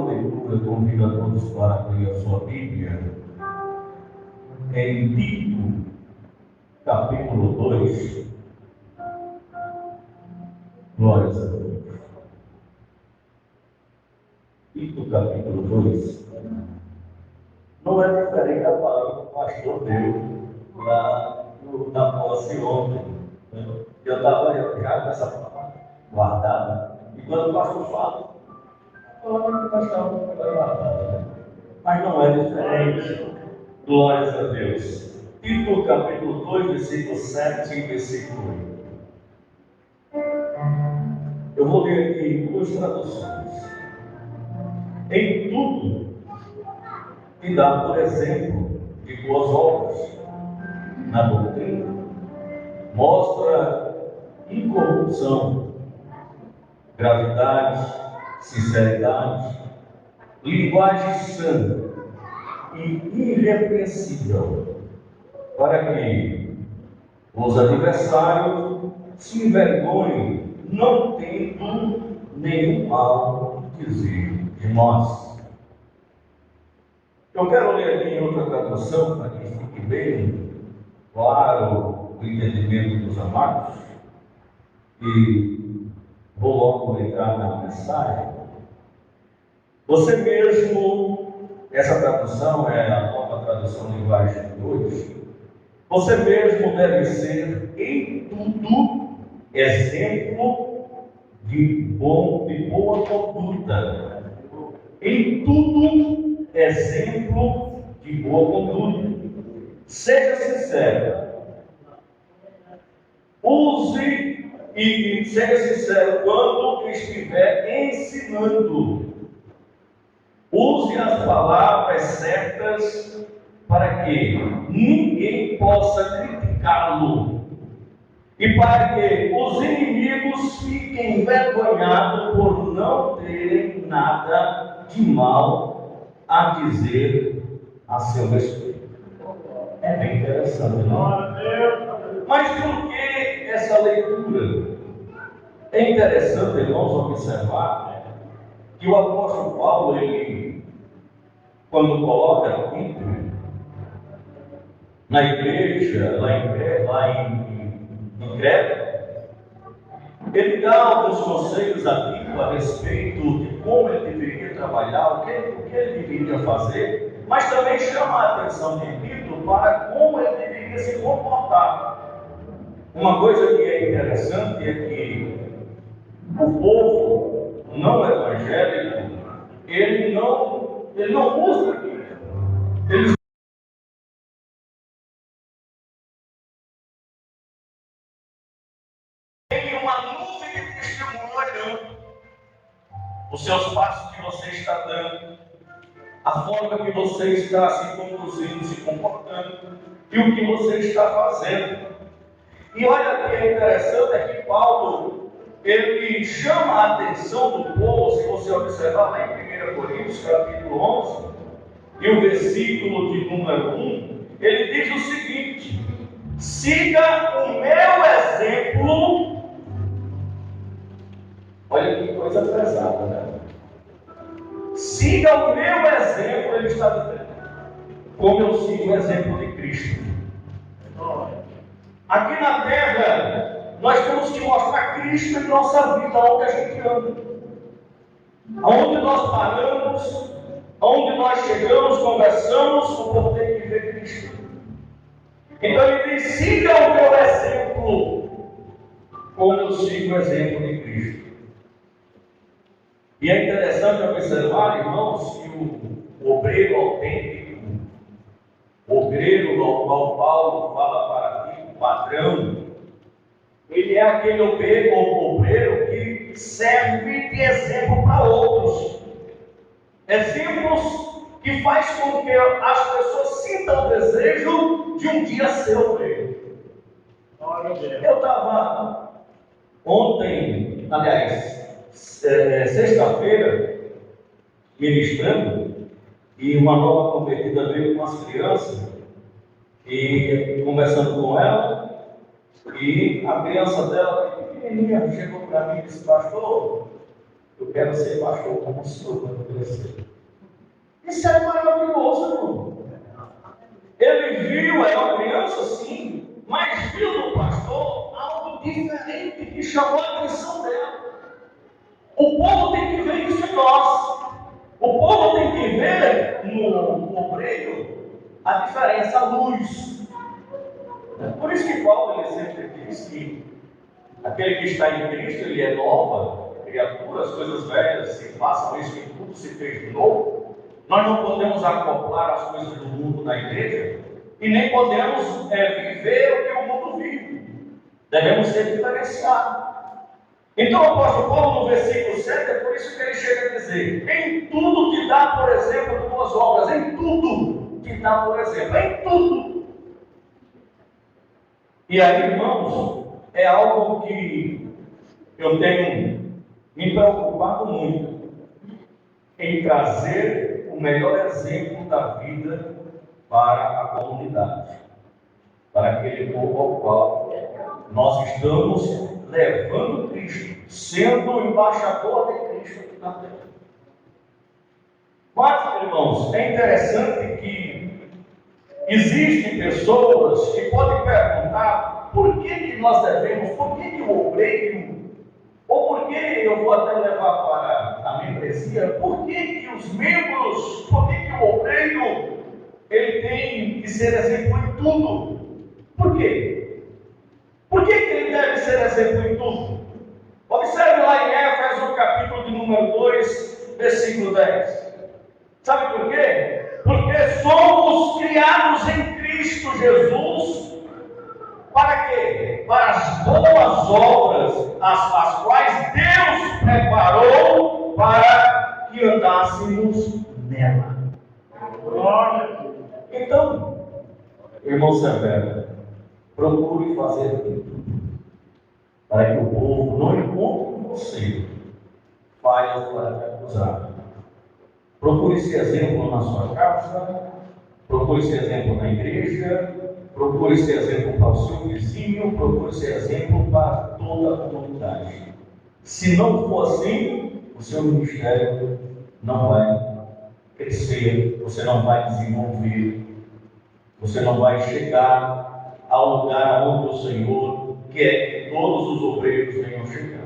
leitura, convido a todos para abrir a sua Bíblia em Tito, capítulo 2. Glórias a Deus. Tito, capítulo 2. Não é diferente da palavra que o pastor deu lá na posse ontem. Eu estava já com essa palavra guardada. E quando o pastor fala, falando que nós estávamos guardada. Mas não é diferente. Glórias a Deus. Tito, capítulo 2, versículo 7 e versículo 8. Eu vou ler aqui duas traduções. Em tudo, te dá, por exemplo, de boas obras na doutrina. Mostra incorrupção, gravidade, sinceridade, linguagem sã e irrepreensível, para que os adversários se envergonhem, não tendo nenhum mal dizer de nós. Eu quero ler aqui em outra tradução, para que fique bem claro o entendimento dos amados, e vou logo entrar na mensagem. Você mesmo, essa tradução é a nova tradução linguagem de hoje, você mesmo deve ser em tudo exemplo de boa conduta. Em tudo exemplo de boa conduta. Seja sincero. Use e seja sincero quando estiver ensinando. Use as palavras certas para que ninguém possa criticá-lo e para que os inimigos fiquem envergonhados por não terem nada de mal a dizer a seu respeito. É bem interessante, não? Mas por que essa leitura? É interessante, irmãos, observar que o apóstolo Paulo, ele, quando coloca Tito na igreja, lá em Creta, ele dá alguns conselhos a Tito a respeito de como ele deveria trabalhar, o que ele deveria fazer, mas também chama a atenção de Tito para como ele deveria se comportar. Uma coisa que é interessante é que o povo não evangélico, ele não usa aquilo. Eles têm uma nuvem de testemunho, os seus passos que você está dando, a forma que você está se conduzindo, se comportando, e o que você está fazendo. E olha que é interessante, é que Paulo, ele chama a atenção do povo, se você observar lá em 1 Coríntios, capítulo 11, e o versículo de número 1, ele diz o seguinte: siga o meu exemplo. Olha que coisa pesada, né? Siga o meu exemplo, ele está dizendo, como eu sigo o exemplo de Cristo. Aqui na terra, nós temos que mostrar Cristo em nossa vida, onde a gente anda, aonde nós paramos, aonde nós chegamos, conversamos, o povo tem que ver Cristo. Então ele diz: siga o meu exemplo, como eu sigo o exemplo de Cristo. E é interessante observar, irmãos, que o obreiro autêntico, o obreiro ao qual Paulo fala para ti, o patrão, ele é aquele obreiro que serve de exemplo para outros. Exemplos que faz com que as pessoas sintam o desejo de um dia ser obreiro. Eu estava ontem, aliás, sexta-feira, ministrando, e uma nova convertida veio com as crianças, e conversando com ela, e a criança dela, pequenininha, chegou para mim e disse: pastor, Eu quero ser pastor como o senhor quando crescer. Isso é maravilhoso, irmão. Ele viu, era uma criança sim, mas viu no pastor algo diferente que chamou a atenção dela. O povo tem que ver isso em nós. O povo tem que ver no obreiro a diferença, a luz. Por isso que Paulo ele sempre diz que aquele que está em Cristo, ele é nova criatura, as coisas velhas se passam, isso que tudo se fez de novo. Nós não podemos acoplar as coisas do mundo na igreja e nem podemos viver o que o mundo vive. Devemos ser diferenciados. Então o apóstolo Paulo, no versículo 7, é por isso que ele chega a dizer: em tudo que dá, por exemplo, boas obras, em tudo que dá, por exemplo, em tudo. E aí, irmãos, é algo que eu tenho me preocupado muito em trazer o melhor exemplo da vida para a comunidade, para aquele povo ao qual nós estamos levando Cristo, sendo o embaixador de Cristo aqui na terra. Mas, irmãos, é interessante que existem pessoas que podem perguntar por que nós devemos, por que o obreiro, ou por que eu vou até levar para a membresia, por que os membros, por que o obreiro, ele tem que ser exemplo em tudo? Por quê? Por que ele deve ser exemplo em tudo? Observe lá em Éfeso, capítulo de número 2, versículo 10. Sabe por quê? Porque somos criados em Cristo Jesus. Para quê? Para as boas obras, as quais Deus preparou para que andássemos nela. Então, irmão Severo, procure fazer tudo para que o povo não encontre em você falhas para te acusar. Procure esse exemplo na sua casa, procure esse exemplo na igreja, procure esse exemplo para o seu vizinho, procure esse exemplo para toda a comunidade. Se não for assim, o seu ministério não vai crescer, você não vai desenvolver, você não vai chegar ao lugar onde o Senhor quer que todos os obreiros venham chegar.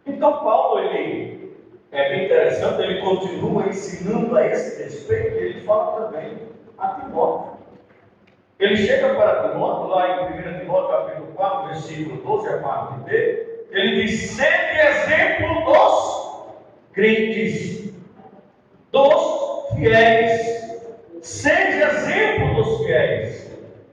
Então Paulo, ele é bem interessante, ele continua ensinando a esse respeito, ele fala também a Timóteo. Ele chega para Timóteo, lá em 1 Timóteo capítulo 4, versículo 12, a parte B, ele diz: sede exemplo dos crentes, dos fiéis, sede exemplo dos fiéis.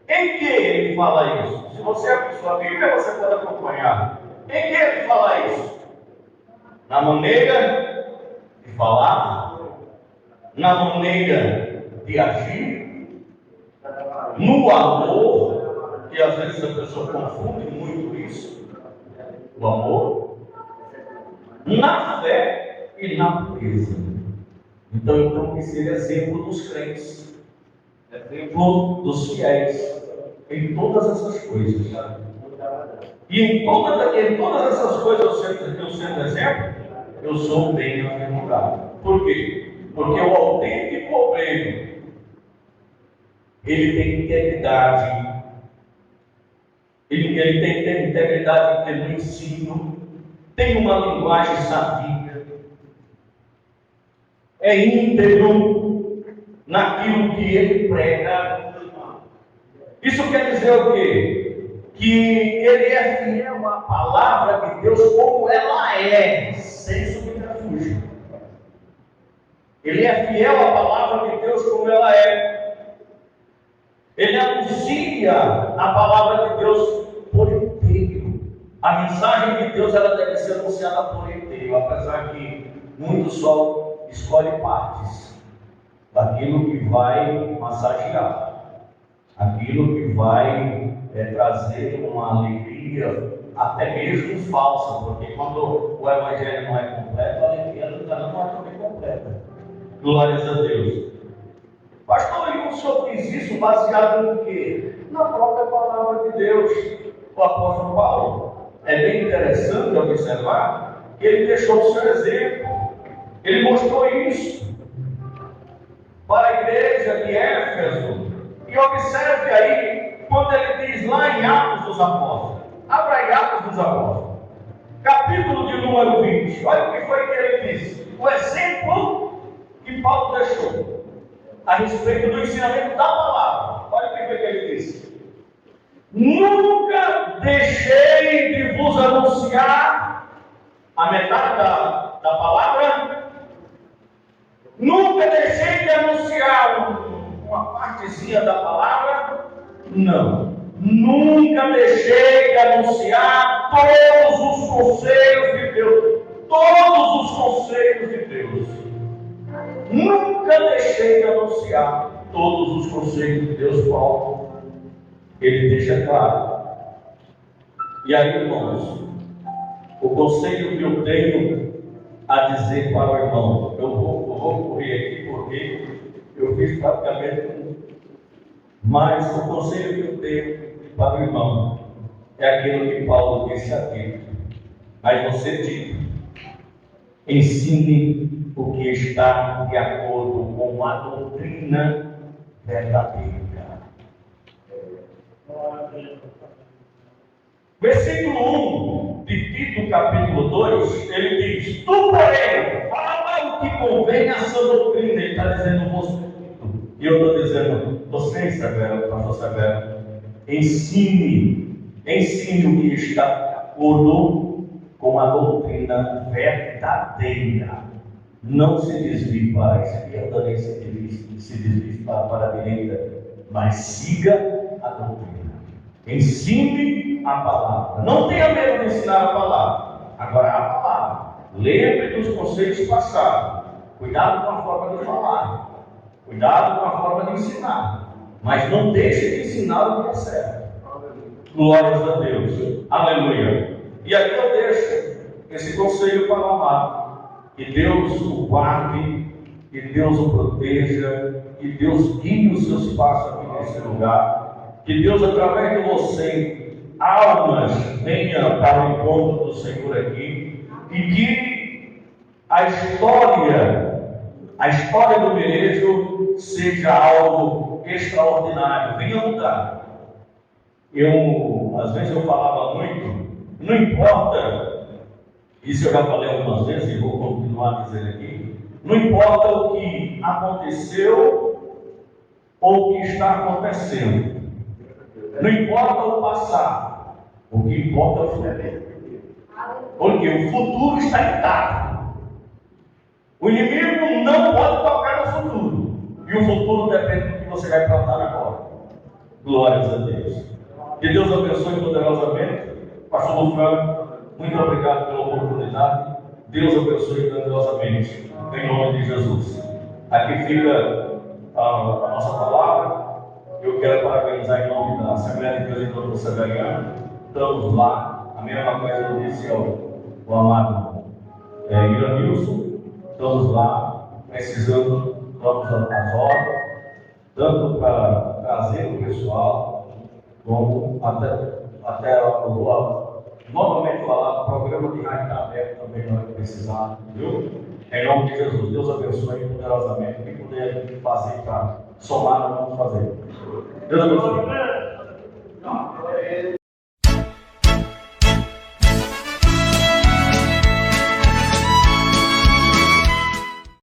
Em que ele fala isso? Se você abrir sua Bíblia, você pode acompanhar. Em que ele fala isso? Na maneira de falar, na maneira de agir, no amor, que às vezes a pessoa confunde muito isso, o amor, na fé e na pureza. Então que ser exemplo dos crentes, exemplo dos fiéis, em todas essas coisas. E em todas essas coisas eu sendo exemplo, eu sou bem-aventurado. Por quê? Porque o autêntico obreiro, ele tem integridade, ele tem integridade no ensino, tem uma linguagem sadia, é íntegro naquilo que ele prega. Isso quer dizer o quê? Que ele é fiel à palavra de Deus como ela é, sem subterfúgio. Ele é fiel à palavra de Deus como ela é. Ele anuncia a palavra de Deus por inteiro. A mensagem de Deus ela deve ser anunciada por inteiro, apesar que muitos só escolhem partes daquilo que vai massagear, aquilo que vai trazer uma alegria, até mesmo falsa, porque quando o evangelho não é completo, a alegria do cara não é também completa. Glórias a Deus. Pastor, e o senhor diz isso baseado no quê? Na própria palavra de Deus. O apóstolo Paulo. É bem interessante observar Ele deixou o seu exemplo. Ele mostrou isso para a igreja de Éfeso. E observe aí, quando ele diz lá em Atos dos Apóstolos. Abra aí Atos dos Apóstolos. Capítulo de número 20. Olha o que foi que ele disse. O exemplo que Paulo deixou a respeito do ensinamento da palavra. Olha o que foi que ele disse. Nunca deixei de vos anunciar a metade da palavra. Nunca deixei de anunciar uma partezinha da palavra. Não. Nunca deixei de anunciar todos os conselhos de Deus. Todos os conselhos de Deus. Nunca deixei de anunciar todos os conselhos de Deus. Paulo, ele deixa claro. E aí, irmãos, o conselho que eu tenho a dizer para o irmão, eu vou correr aqui porque eu fiz praticamente mas o conselho que eu tenho para o irmão é aquilo que Paulo disse aqui. Mas você diga, ensine o que está de acordo com a doutrina verdadeira. Versículo 1 de Tito, capítulo 2, ele diz: tu, porém, fala o que convém à sua doutrina. Ele está dizendo você. E eu estou dizendo, você, Severo, pastor Severo, ensine o que está de acordo com a doutrina verdadeira. Não se desvie para a esquerda, nem se desvie para a direita, mas siga a doutrina. Ensine a palavra. Não tenha medo de ensinar a palavra. Agora, a palavra. Lembre dos conceitos passados. Cuidado com a forma de falar. Cuidado com a forma de ensinar. Mas não deixe de ensinar o que é certo. Glórias a Deus. Aleluia. E aqui eu deixo esse conselho para o amado. Que Deus o guarde, que Deus o proteja, que Deus guie os seus passos aqui nesse lugar. Que Deus, através de você, almas venham para o encontro do Senhor aqui. E que a história do Merejo seja algo extraordinário. Venha mudar. Às vezes eu falava muito, não importa, isso eu já falei algumas vezes e vou continuar a dizer aqui, não importa o que aconteceu ou o que está acontecendo. Não importa o passado, o que importa é o futuro. Porque o futuro está intacto. O inimigo não pode tocar no futuro. E o futuro depende do que você vai plantar agora. Glórias a Deus. Que Deus abençoe poderosamente. Pastor Lufran, muito obrigado pela oportunidade. Deus abençoe poderosamente. Em nome de Jesus. Aqui fica a nossa palavra. Eu quero parabenizar em nome da Assembleia de Deus e do Dr. Severiano. Estamos lá. A mesma coisa eu disse ao amado Iranilson. Estamos lá, precisando, estamos às horas, tanto para trazer o pessoal, como até novamente falar, o programa de rádio está aberto também na hora que precisar, viu? Em nome de Jesus, Deus abençoe poderosamente. O que puder fazer para somar, nós vamos fazer. Deus abençoe.